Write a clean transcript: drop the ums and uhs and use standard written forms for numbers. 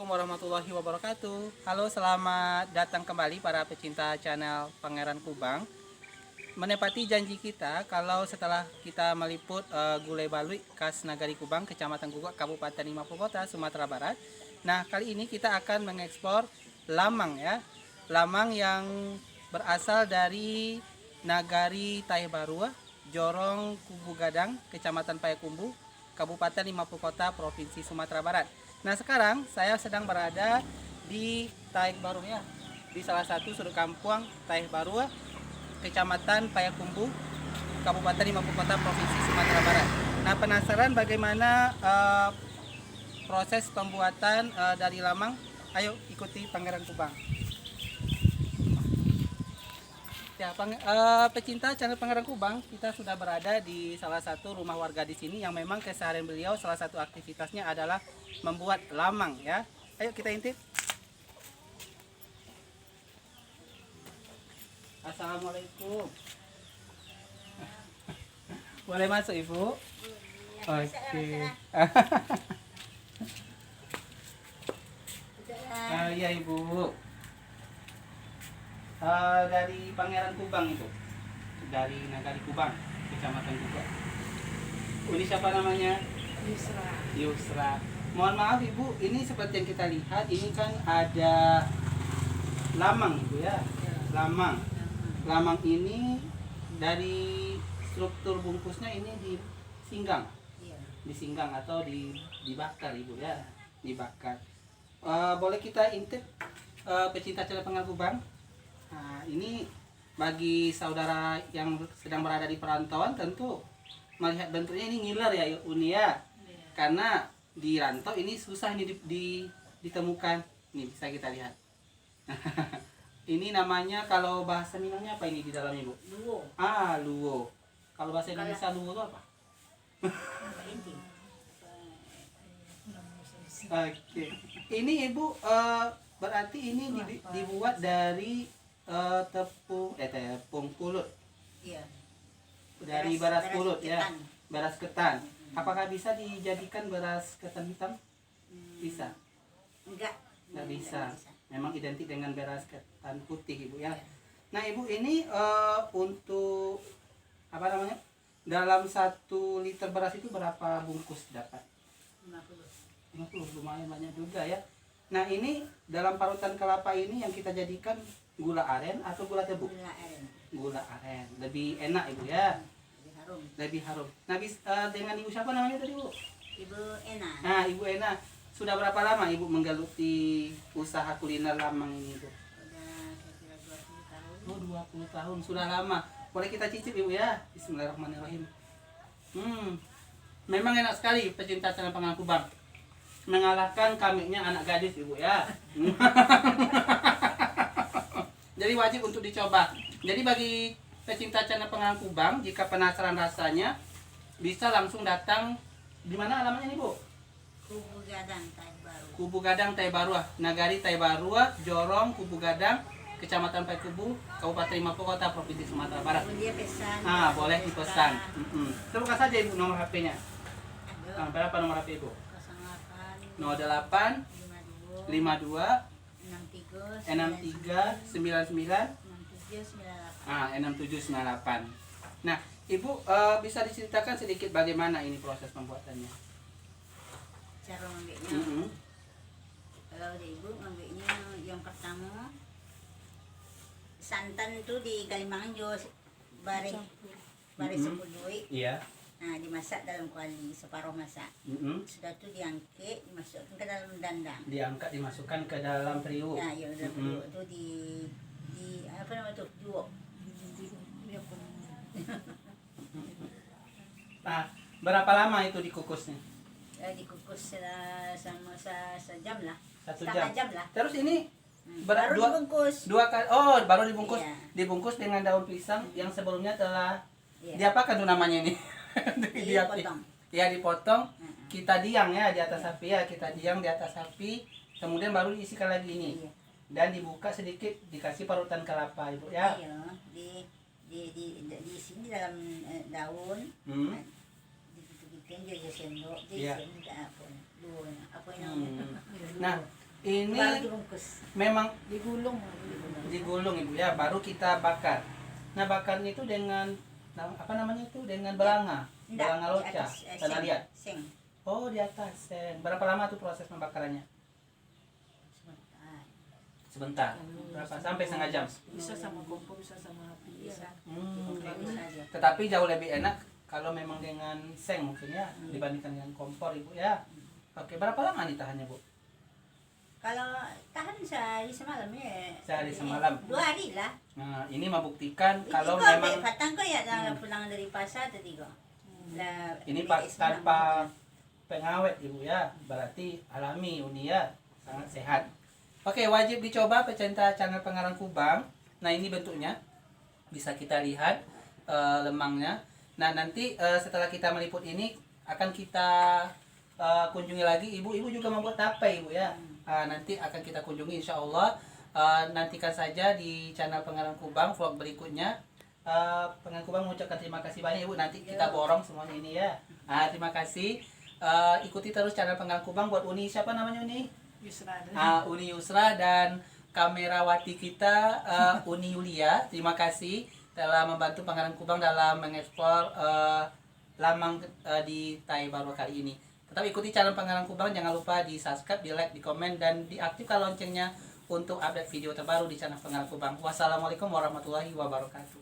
Assalamualaikum warahmatullahi wabarakatuh. Halo, selamat datang kembali para pecinta channel Pangeran Kubang. Menepati janji kita kalau setelah kita meliput gulai balui khas Nagari Kubang, Kecamatan Gugak, Kabupaten Lima Puluh Kota, Sumatera Barat. Nah, kali ini kita akan mengekspor lamang ya. Lamang yang berasal dari Nagari Taibarua, Jorong Kubu Gadang, Kecamatan Payakumbuh, Kabupaten Lima Puluh Kota, Provinsi Sumatera Barat. Nah, sekarang saya sedang berada di Taibarua ya, di salah satu sudut kampung Taibarua, Kecamatan Payakumbuh, Kabupaten Lima Puluh Kota, Provinsi Sumatera Barat. Nah, penasaran bagaimana proses pembuatan dari lamang? Ayo ikuti Pangeran Kubang. Ya, pecinta channel Pangeran Kubang, kita sudah berada di salah satu rumah warga di sini yang memang keseharian beliau salah satu aktivitasnya adalah membuat lamang ya. Ayo kita intip. Assalamualaikum. Boleh masuk Ibu? Oke. Iya Ibu. Dari Pangeran Kubang itu, dari Nagari Kubang, Kecamatan Gugak. Ini siapa namanya? Yusra. Yusra. Mohon maaf Ibu, ini seperti yang kita lihat, ini kan ada lamang Ibu ya. Lamang. Lamang ini dari struktur bungkusnya ini disinggang. Iya. Disinggang atau dibakar Ibu ya. Dibakar. Boleh kita intip pecinta channel Pangeran Kubang? Nah, ini bagi saudara yang sedang berada di perantauan tentu melihat bentuknya ini ngiler ya Uni ya. Karena di rantau ini susah ini ditemukan. Ini bisa kita lihat. Ini namanya kalau bahasa Minangnya apa ini di dalamnya Bu? Luwo. Luwo. Kalau bahasa Indonesia luwo itu apa? Oke. Ini Ibu berarti ini dibuat dari tepung pulut. Iya. Dari beras pulut ya. Beras ketan. Apakah bisa dijadikan beras ketan hitam? Bisa. Enggak Bisa. Memang identik dengan beras ketan putih Ibu ya. Iya. Nah Ibu ini untuk apa namanya? Dalam 1 liter beras itu berapa bungkus dapat? 50. 50, lumayan banyak juga ya. Nah ini dalam parutan kelapa ini yang kita jadikan gula aren atau gula tebu? Gula aren. Gula aren. Lebih enak Ibu ya. Lebih harum. Lebih harum. Nah dengan Ibu siapa namanya tadi Bu? Ibu Ena. Nah Ibu Ena. Sudah berapa lama Ibu menggeluti usaha kuliner lamang ini Bu? Udah kira 20 tahun. Oh 20 tahun. Sudah lama. Boleh kita cicip Ibu ya? Bismillahirrahmanirrahim. Memang enak sekali pecinta channel Pangeran Kubang. Mengalahkan kamiknya anak gadis Ibu ya. Jadi wajib untuk dicoba. Jadi bagi pecinta channel Pangeran Kubang, jika penasaran rasanya bisa langsung datang di mana alamatnya nih Bu? Kubu Gadang Taibaru. Kubu Gadang Taibarua, Nagari Taibarua, Jorong Kubu Gadang, Kecamatan Payakumbuh, Kabupaten Lima Puluh Kota, Provinsi Sumatera Barat. Kalau dia pesan. Boleh dipesan. Teruskan saja Ibu nomor HP-nya. Aduh. Berapa nomor HP Ibu? 08 08 52 63 63 99 67 98. 6798. Nah, Ibu bisa diceritakan sedikit bagaimana ini proses pembuatannya? Cara ngambilnya. Kalau Ibu ngambilnya yang pertama santan itu di Kalimangan jo bare sepuluh. Iya. Nah, dimasak dalam kuali separuh masak. Sudah itu diangkat, dimasukkan ke dalam dandang. Diangkat dimasukkan ke dalam periuk. Ya, ya udah itu di apa namanya itu? Duo. Nah, berapa lama itu dikukusnya? Dikukus sama sejam lah. 1 Setengah jam. jam lah. Terus ini Baru dibungkus. dua kali. Baru dibungkus. Iya. Dibungkus dengan daun pisang yang sebelumnya telah Iya. diapakan tuh namanya ini? Dipotong. Ya, dipotong. Kita diang ya di atas api ya, kita diang di atas api. Kemudian baru diisikan lagi ini. Iya. Dan dibuka sedikit, dikasih parutan kelapa Ibu ya. Iya, di sini dalam daun. Ditutup-tutupin jadi sendok, Iya. jadi apa? Duo. Apa yang Nah, Ini Baru dibungkus. memang Digulung. digulung Ibu ya, baru kita bakar. Nah, bakarnya itu dengan apa namanya itu? Dengan belanga. Belanga di loca. atas, Tanah seng. liat. Seng. Oh, di atas sen. Berapa lama tuh proses pembakarannya? Sebentar. Sebentar. Berapa? Sampai setengah jam. Bisa sama kompor, bisa sama api. Bisa. Hmm. Bisa aja. Tetapi jauh lebih enak kalau memang dengan seng mungkin ya, dibandingkan dengan kompor Ibu ya. Oke, berapa lama nih tahannya Bu? Kalau tahan sehari semalam ya. Sehari semalam. 2 hari lah. Nah, ini membuktikan kalau Iko, memang patang ko ya pulang dari pasar tadi ko. Lah, ini BS tanpa pengawet Ibu ya, berarti alami Uni ya, sangat sehat. Oke, wajib dicoba pecinta channel Pangeran Kubang. Nah, ini bentuknya bisa kita lihat lemangnya. Nah, nanti setelah kita meliput ini akan kita kunjungi lagi. Ibu juga membuat tape Ibu ya. Nanti akan kita kunjungi insya Allah. Nantikan saja di channel Pangeran Kubang vlog berikutnya. Pangeran Kubang mengucapkan terima kasih banyak Ibu. Nanti kita borong semuanya ini ya. Terima kasih. Ikuti terus channel Pangeran Kubang buat Uni, siapa namanya Uni? Yusra. Uni Yusra dan kamerawati kita Uni Yulia. Terima kasih telah membantu Pangeran Kubang dalam mengeksplor lamang di Tai Baru kali ini. Tetap ikuti channel Pangeran Kubang, jangan lupa di subscribe, di like, di komen, dan diaktifkan loncengnya untuk update video terbaru di channel Pangeran Kubang. Wassalamualaikum warahmatullahi wabarakatuh.